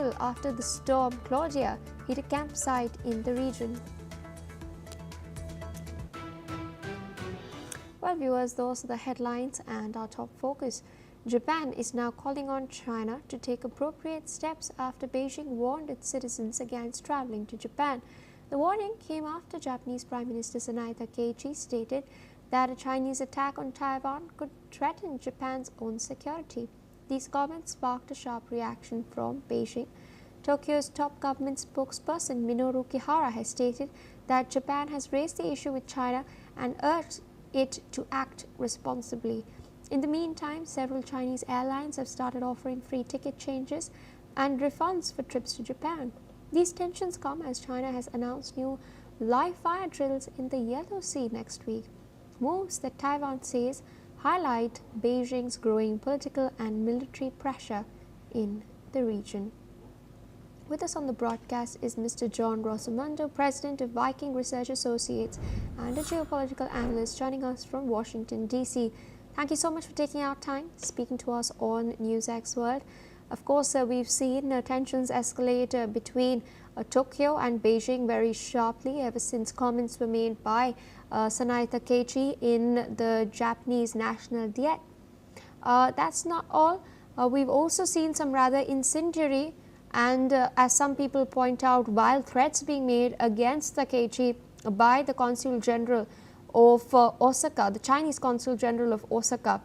little after the storm Claudia hit a campsite in the region. Well, viewers, those are the headlines and our top focus. Japan is now calling on China to take appropriate steps after Beijing warned its citizens against traveling to Japan. The warning came after Japanese Prime Minister Takaichi stated that a Chinese attack on Taiwan could threaten Japan's own security. These comments sparked a sharp reaction from Beijing. Tokyo's top government spokesperson Minoru Kihara has stated that Japan has raised the issue with China and urged it to act responsibly. In the meantime, several Chinese airlines have started offering free ticket changes and refunds for trips to Japan. These tensions come as China has announced new live fire drills in the Yellow Sea next week, moves that Taiwan says highlight Beijing's growing political and military pressure in the region. With us on the broadcast is Mr. John Rosamondo, President of Viking Research Associates and a geopolitical analyst, joining us from Washington, D.C. Thank you so much for taking out time speaking to us on NewsX World. Of course, we've seen tensions escalate between Tokyo and Beijing very sharply ever since comments were made by Takaichi in the Japanese National Diet. That's not all. We've also seen some rather incendiary and, as some people point out, wild threats being made against Takaichi by the Consul General of Osaka, the Chinese Consul General of Osaka.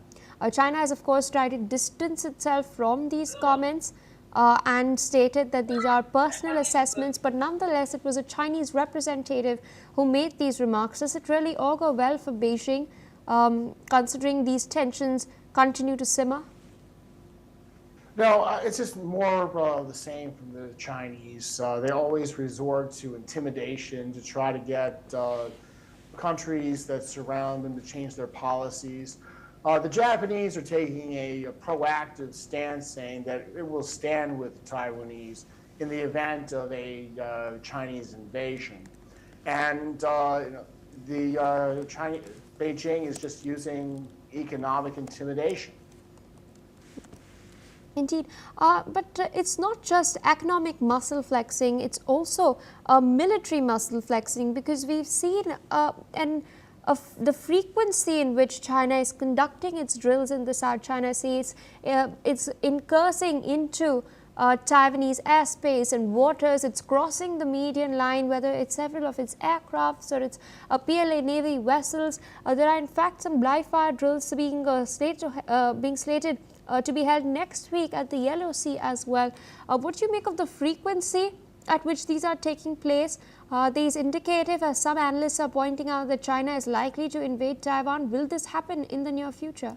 China has, of course, tried to distance itself from these comments and stated that these are personal assessments, but nonetheless, it was a Chinese representative who made these remarks. Does it really augur well for Beijing, considering these tensions continue to simmer? No, it's just more of the same from the Chinese. They always resort to intimidation to try to get countries that surround them to change their policies. The Japanese are taking a proactive stance, saying that it will stand with the Taiwanese in the event of a Chinese invasion. And Beijing is just using economic intimidation. Indeed, but it's not just economic muscle flexing, it's also military muscle flexing, because we've seen the frequency in which China is conducting its drills in the South China Sea. It's incursing into Taiwanese airspace and waters. It's crossing the median line, whether it's several of its aircrafts or its PLA Navy vessels. There are in fact some live fire drills being slated to be held next week at the Yellow Sea as well. What do you make of the frequency at which these are taking place? These indicative, as some analysts are pointing out, that China is likely to invade Taiwan. Will this happen in the near future?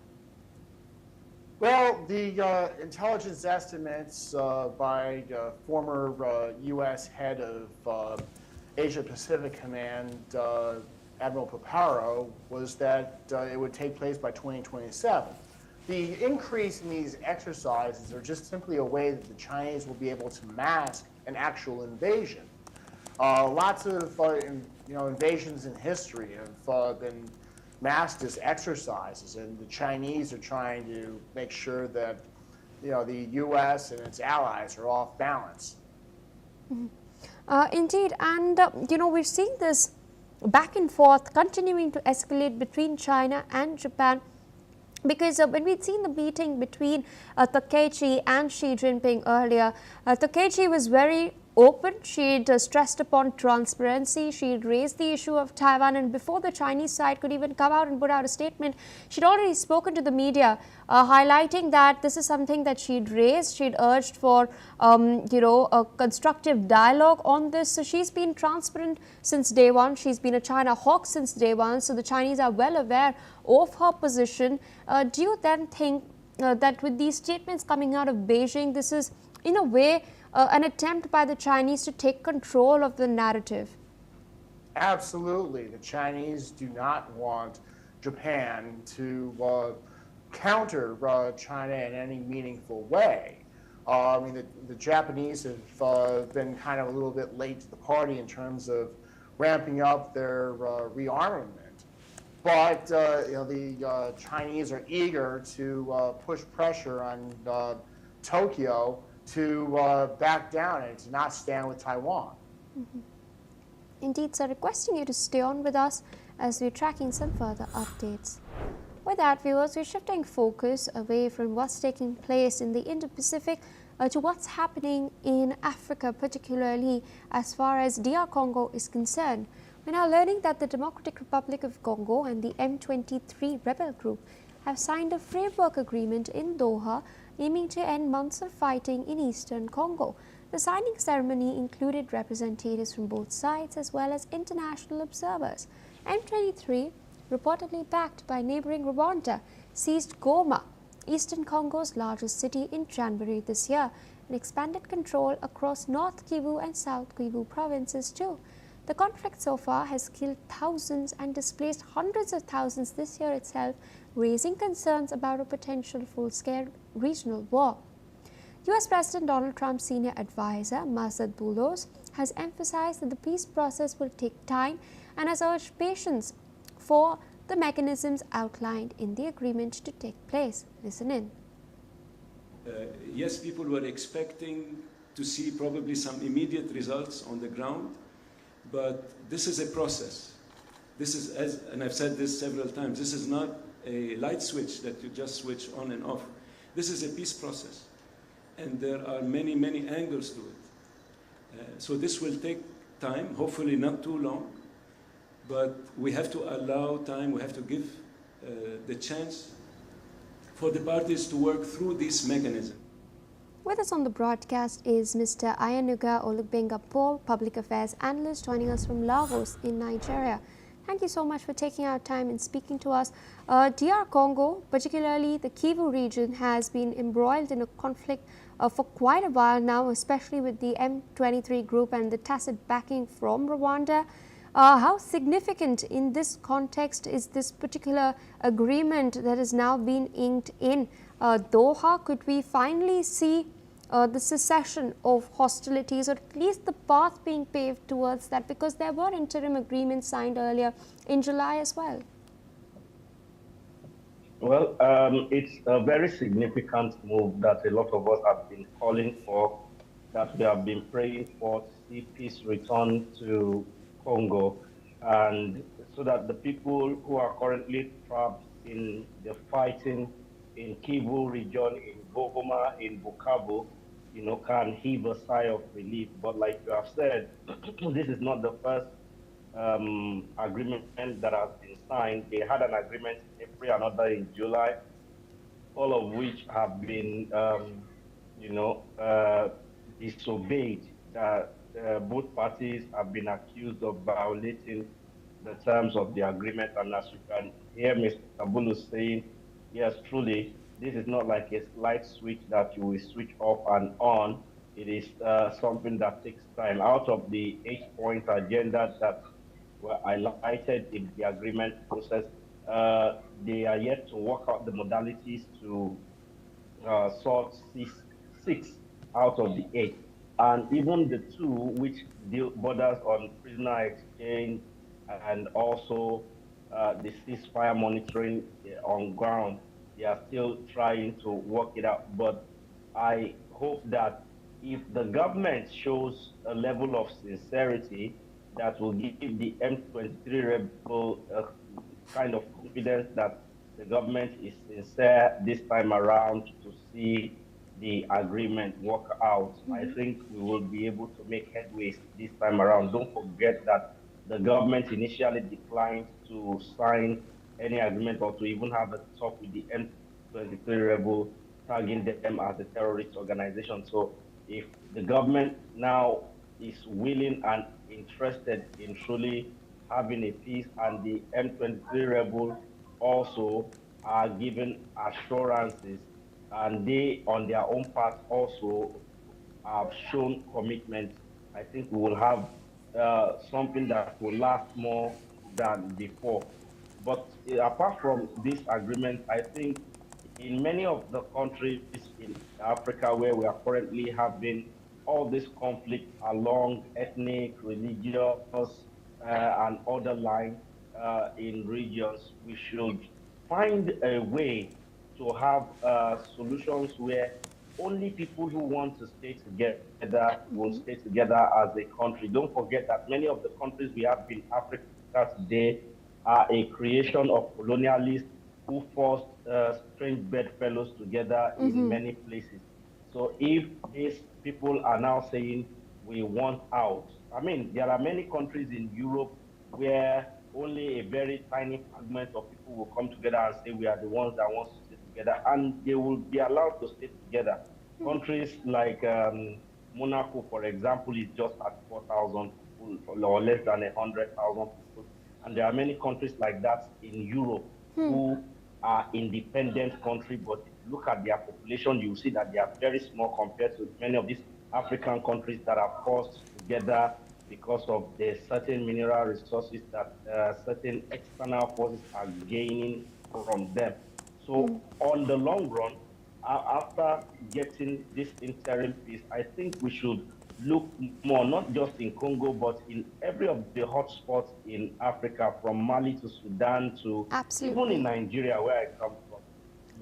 Well, the intelligence estimates by former U.S. head of Asia-Pacific Command, Admiral Paparo, was that it would take place by 2027. The increase in these exercises are just simply a way that the Chinese will be able to mask an actual invasion. Lots of invasions in history have been masked as exercises, and the Chinese are trying to make sure that the U.S. and its allies are off balance. Mm-hmm. Indeed, and we're seeing this back and forth continuing to escalate between China and Japan. Because when we'd seen the meeting between Takaichi and Xi Jinping earlier, Takaichi was very open. She'd stressed upon transparency. She'd raised the issue of Taiwan, and before the Chinese side could even come out and put out a statement, she'd already spoken to the media, highlighting that this is something that she'd raised. She'd urged for, a constructive dialogue on this. So she's been transparent since day one. She's been a China hawk since day one. So the Chinese are well aware of her position. Do you then think that with these statements coming out of Beijing, this is in a way an attempt by the Chinese to take control of the narrative? Absolutely. The Chinese do not want Japan to counter China in any meaningful way. I mean, the Japanese have been kind of a little bit late to the party in terms of ramping up their rearmament. But the Chinese are eager to push pressure on Tokyo to back down and to not stand with Taiwan. Indeed, sir, requesting you to stay on with us as we're tracking some further updates. With that, viewers, we're shifting focus away from what's taking place in the Indo-Pacific to what's happening in Africa, particularly as far as DR Congo is concerned. We're now learning that the Democratic Republic of Congo and the M23 rebel group have signed a framework agreement in Doha aiming to end months of fighting in eastern Congo. The signing ceremony included representatives from both sides as well as international observers. M23, reportedly backed by neighboring Rwanda, seized Goma, eastern Congo's largest city, in January this year, and expanded control across North Kivu and South Kivu provinces too. The conflict so far has killed thousands and displaced hundreds of thousands this year itself, raising concerns about a potential full-scale regional war. U.S. President Donald Trump's senior advisor, Masad Boulos, has emphasized that the peace process will take time and has urged patience for the mechanisms outlined in the agreement to take place. Listen in. Yes, people were expecting to see probably some immediate results on the ground, but this is a process. This is, and I've said this several times, this is not a light switch that you just switch on and off. This is a peace process, and there are many, many angles to it. So this will take time, hopefully not too long, but we have to allow time, we have to give the chance for the parties to work through this mechanism. With us on the broadcast is Mr. Ayanuga Olugbenga Paul, Public Affairs Analyst, joining us from Lagos in Nigeria. Thank you so much for taking our time and speaking to us. DR Congo, particularly the Kivu region, has been embroiled in a conflict for quite a while now, especially with the M23 group and the tacit backing from Rwanda. How significant in this context is this particular agreement that has now been inked in Doha? Could we finally see the cessation of hostilities, or at least the path being paved towards that, because there were interim agreements signed earlier in July as well? Well, it's a very significant move that a lot of us have been calling for, that we have been praying for, to see peace return to Congo, and so that the people who are currently trapped in the fighting in Kivu region, in Goma, in Bukavu, can heave a sigh of relief. But like you have said, this is not the first agreement that has been signed. They had an agreement in April, another in July, all of which have been, disobeyed. Both parties have been accused of violating the terms of the agreement. And as you can hear Mr. Bulu saying, yes, truly, this is not like a light switch that you will switch off and on. It is something that takes time. Out of the 8-point agenda that were highlighted in the agreement process, they are yet to work out the modalities to sort six out of the 8. And even the 2 which borders on prisoner exchange and also the ceasefire monitoring on ground, they are still trying to work it out. But I hope that if the government shows a level of sincerity that will give the M23 rebel kind of confidence that the government is sincere this time around to see the agreement work out, I think we will be able to make headway this time around. Don't forget that the government initially declined to sign any agreement or to even have a talk with the M23 rebel, tagging them as a terrorist organization. So if the government now is willing and interested in truly having a peace, and the M23 rebel also are given assurances, and they on their own part also have shown commitment, I think we will have something that will last more than before. But apart from this agreement, I think in many of the countries in Africa where we are currently having all this conflict along ethnic, religious, and other lines in regions, we should find a way to have solutions where only people who want to stay together will stay together as a country. Don't forget that many of the countries we have in Africa today are a creation of colonialists who forced strange bedfellows together in many places. So if these people are now saying we want out, I mean, there are many countries in Europe where only a very tiny fragment of people will come together and say we are the ones that want to stay together, and they will be allowed to stay together. Countries like Monaco, for example, is just at 4,000 people or less than 100,000 people. And there are many countries like that in Europe who are independent countries, but if you look at their population, you see that they are very small compared to many of these African countries that are forced together because of the certain mineral resources that certain external forces are gaining from them. So on the long run, after getting this interim peace, I think we should look more, not just in Congo, but in every of the hotspots in Africa, from Mali to Sudan to even in Nigeria, where I come from.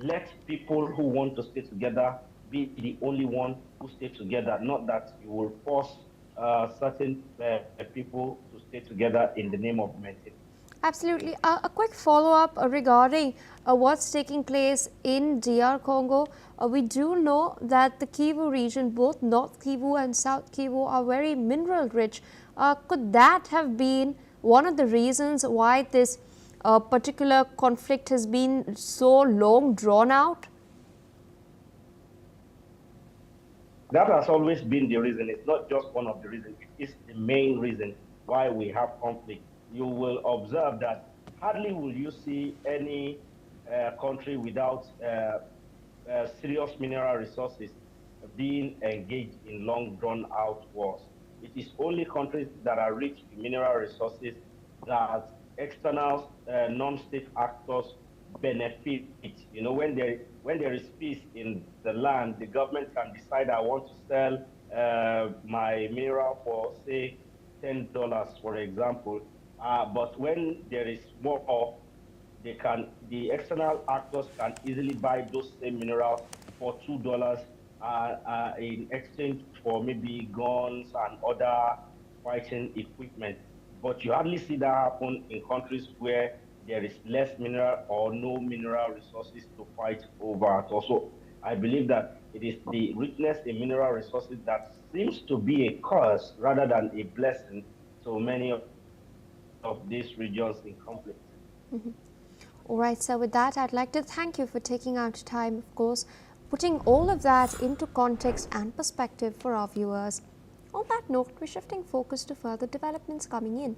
Let people who want to stay together be the only one who stay together, not that you will force certain people to stay together in the name of maintenance. Absolutely. A quick follow-up regarding what's taking place in DR Congo. We do know that the Kivu region, both North Kivu and South Kivu, are very mineral rich. Could that have been one of the reasons why this particular conflict has been so long drawn out? That has always been the reason. It's not just one of the reasons. It is the main reason why we have conflict. You will observe that hardly will you see any country without serious mineral resources being engaged in long drawn out wars. It is only countries that are rich in mineral resources that external non-state actors benefit. You know, when there is peace in the land, the government can decide, I want to sell my mineral for, say, $10, for example. But when there is war, the external actors can easily buy those same minerals for $2 in exchange for maybe guns and other fighting equipment. But you hardly see that happen in countries where there is less mineral or no mineral resources to fight over. Also, I believe that it is the richness in mineral resources that seems to be a curse rather than a blessing to many of these regions in conflict. All right, so with that, I'd like to thank you for taking out time, of course, putting all of that into context and perspective for our viewers. On that note, we're shifting focus to further developments coming in.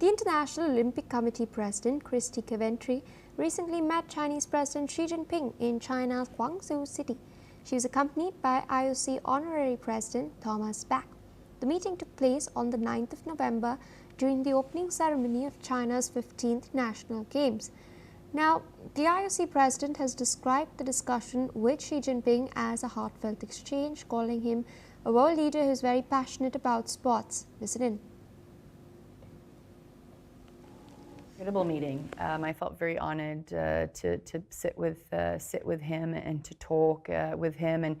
The International Olympic Committee President, Christy Coventry, recently met Chinese President Xi Jinping in China's Guangzhou city. She was accompanied by IOC Honorary President Thomas Bach. The meeting took place on the 9th of November during the opening ceremony of China's 15th National Games. Now, the IOC President has described the discussion with Xi Jinping as a heartfelt exchange, calling him a world leader who is very passionate about sports. Listen in. Incredible meeting. I felt very honored to sit with him and to talk with him,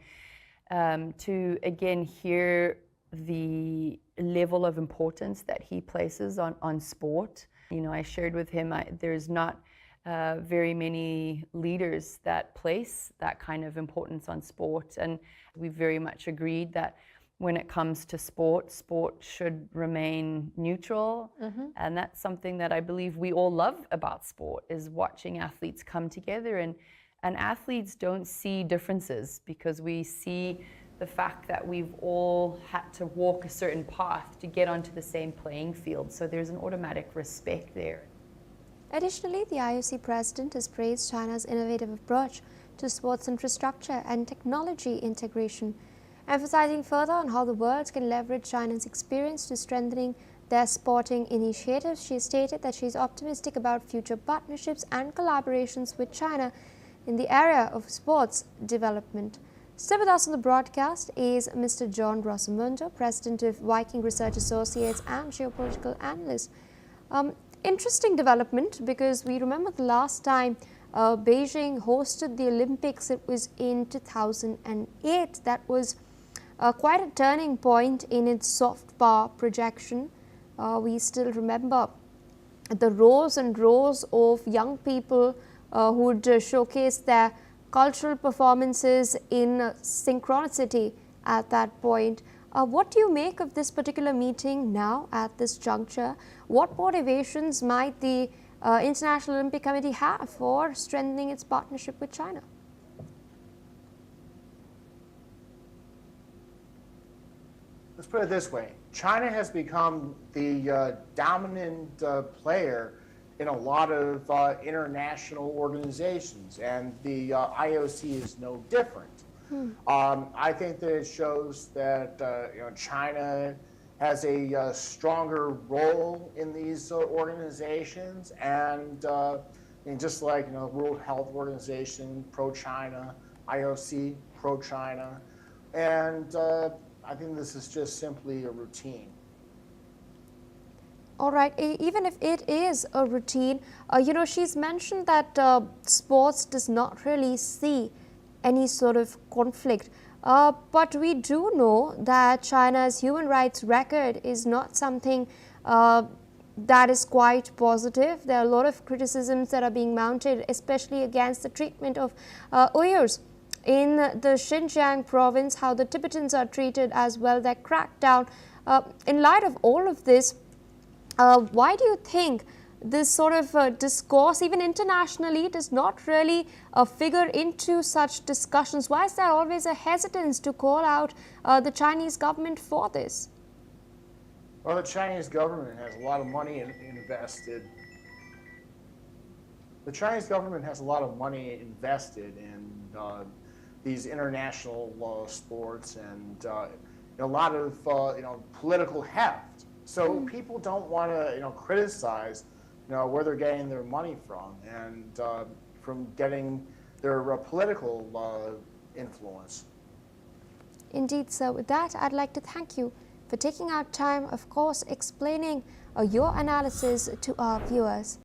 and to again hear the level of importance that he places on sport. You know, I shared with him there's not very many leaders that place that kind of importance on sport, and we very much agreed that when it comes to sport should remain neutral. And that's something that I believe we all love about sport, is watching athletes come together, and athletes don't see differences because we see the fact that we've all had to walk a certain path to get onto the same playing field. So there's an automatic respect there. Additionally, the IOC President has praised China's innovative approach to sports infrastructure and technology integration, emphasizing further on how the world can leverage China's experience to strengthening their sporting initiatives. She stated that she is optimistic about future partnerships and collaborations with China in the area of sports development. Still with us on the broadcast is Mr. John Rosamundo, President of Viking Research Associates and geopolitical analyst. Interesting development, because we remember the last time Beijing hosted the Olympics. It was in 2008. That was quite a turning point in its soft power projection. We still remember the rows and rows of young people who would showcase their cultural performances in synchronicity at that point. What do you make of this particular meeting now at this juncture? What motivations might the International Olympic Committee have for strengthening its partnership with China? Let's put it this way. China has become the dominant player in a lot of international organizations, and the IOC is no different. I think that it shows that China has a stronger role in these organizations, and just like World Health Organization, pro-China, IOC, pro-China, and I think this is just simply a routine. All right, even if it is a routine, she's mentioned that sports does not really see any sort of conflict. But we do know that China's human rights record is not something that is quite positive. There are a lot of criticisms that are being mounted, especially against the treatment of Uyghurs in the Xinjiang province, how the Tibetans are treated as well, their crackdown. In light of all of this, why do you think this sort of discourse, even internationally, does not really figure into such discussions? Why is there always a hesitance to call out the Chinese government for this? Well, the Chinese government has a lot of money invested. The Chinese government has a lot of money invested in these international sports, and a lot of political heft. So people don't want to criticize where they're getting their money from, and from getting their political influence. Indeed, sir. With that, I'd like to thank you for taking our time, of course, explaining your analysis to our viewers.